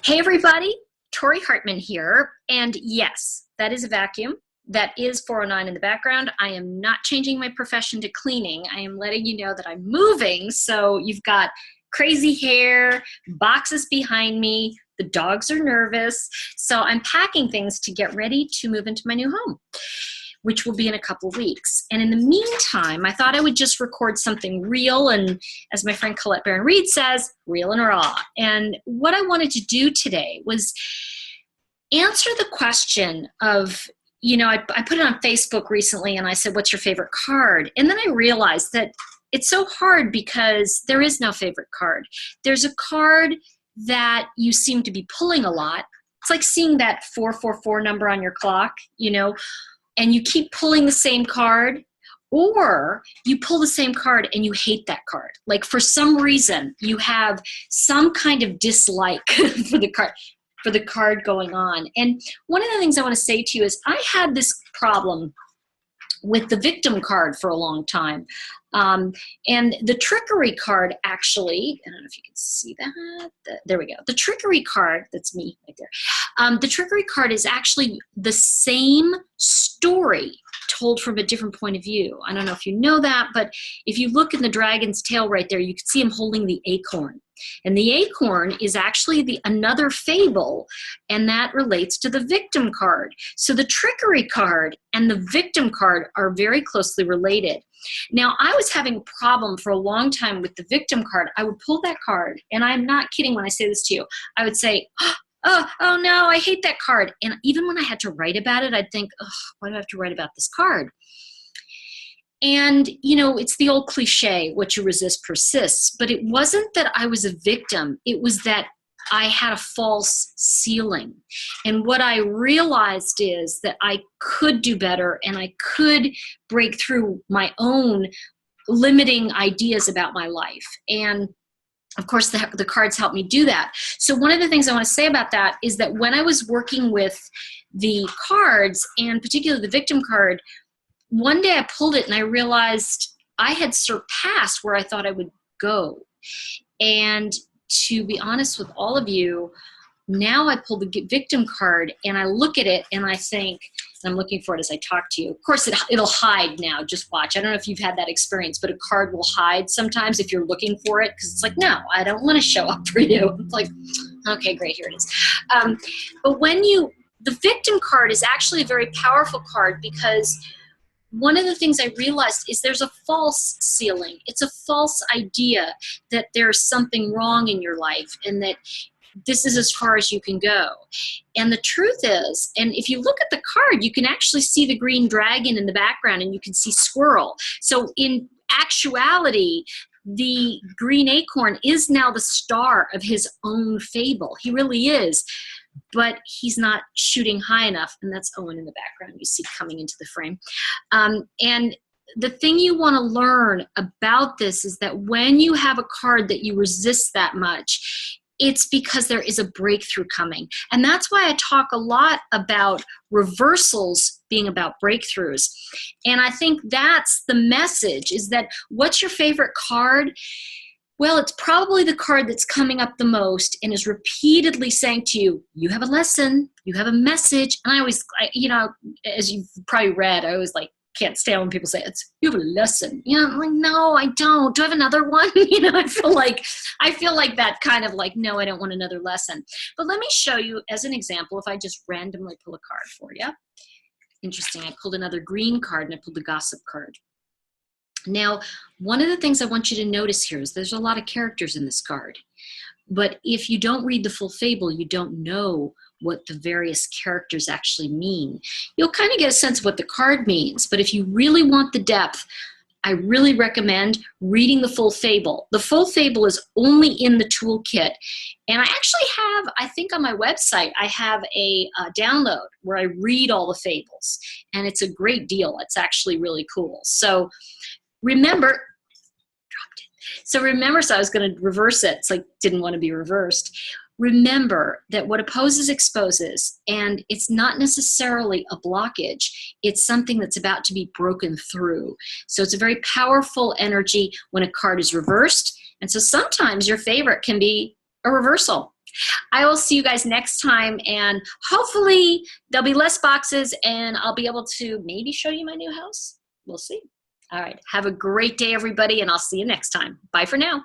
Hey everybody, Tori Hartman here, and yes, that is a vacuum. That is 409 in the background. I am not changing my profession to cleaning. I am letting you know that I'm moving, so you've got crazy hair, boxes behind me, the dogs are nervous, so I'm packing things to get ready to move into my new home, which will be in a couple of weeks. And in the meantime, I thought I would just record something real and, as my friend Colette Baron-Reed says, real and raw. And what I wanted to do today was answer the question of, I put it on Facebook recently and I said, what's your favorite card? And then I realized that it's so hard because there is no favorite card. There's a card that you seem to be pulling a lot. It's like seeing that 444 number on your clock, and you keep pulling the same card, or you pull the same card and you hate that card. Like for some reason, you have some kind of dislike for the card going on. And one of the things I want to say to you is I had this problem with the victim card for a long time. And the Trickery card actually, I don't know if you can see that. There we go. The Trickery card, that's me right there. The Trickery card is actually the same story told from a different point of view. I don't know if you know that, but if you look in the dragon's tail right there, you can see him holding the acorn. And the acorn is actually another fable, and that relates to the victim card. So the Trickery card and the victim card are very closely related. Now, I was having a problem for a long time with the victim card. I would pull that card, and I'm not kidding when I say this to you. I would say, oh no, I hate that card. And even when I had to write about it, I'd think, why do I have to write about this card? And, it's the old cliche, what you resist persists. But it wasn't that I was a victim. It was that I had a false ceiling. And what I realized is that I could do better and I could break through my own limiting ideas about my life. And of course, the cards helped me do that. So one of the things I want to say about that is that when I was working with the cards, and particularly the victim card, one day I pulled it and I realized I had surpassed where I thought I would go. And to be honest with all of you, now I pull the victim card and I look at it and I think, and I'm looking for it as I talk to you. Of course, it'll hide now. Just watch. I don't know if you've had that experience, but a card will hide sometimes if you're looking for it because it's like, no, I don't want to show up for you. It's like, okay, great, here it is. But the victim card is actually a very powerful card because one of the things I realized is there's a false ceiling. It's a false idea that there's something wrong in your life and that this is as far as you can go. And the truth is, and if you look at the card, you can actually see the green dragon in the background and you can see squirrel. So in actuality, the green acorn is now the star of his own fable. He really is. But he's not shooting high enough, and that's Owen in the background you see coming into the frame. And the thing you want to learn about this is that when you have a card that you resist that much, it's because there is a breakthrough coming. And that's why I talk a lot about reversals being about breakthroughs. And I think that's the message, is that what's your favorite card? Well, it's probably the card that's coming up the most and is repeatedly saying to you, you have a lesson, you have a message. And I always, as you've probably read, I always can't stand when people say, you have a lesson. I'm like, no, I don't. Do I have another one? I feel like that kind of no, I don't want another lesson. But let me show you as an example, if I just randomly pull a card for you. Interesting, I pulled another green card and I pulled the gossip card. Now, one of the things I want you to notice here is there's a lot of characters in this card. But if you don't read the full fable, you don't know what the various characters actually mean. You'll kind of get a sense of what the card means. But if you really want the depth, I really recommend reading the full fable. The full fable is only in the toolkit. And I actually have, I think on my website, I have a download where I read all the fables. And it's a great deal. It's actually really cool. So remember, so I was going to reverse it. It's didn't want to be reversed. Remember that what opposes exposes, and it's not necessarily a blockage. It's something that's about to be broken through. So it's a very powerful energy when a card is reversed. And so sometimes your favorite can be a reversal. I will see you guys next time, and hopefully there'll be less boxes and I'll be able to maybe show you my new house. We'll see. All right. Have a great day, everybody, and I'll see you next time. Bye for now.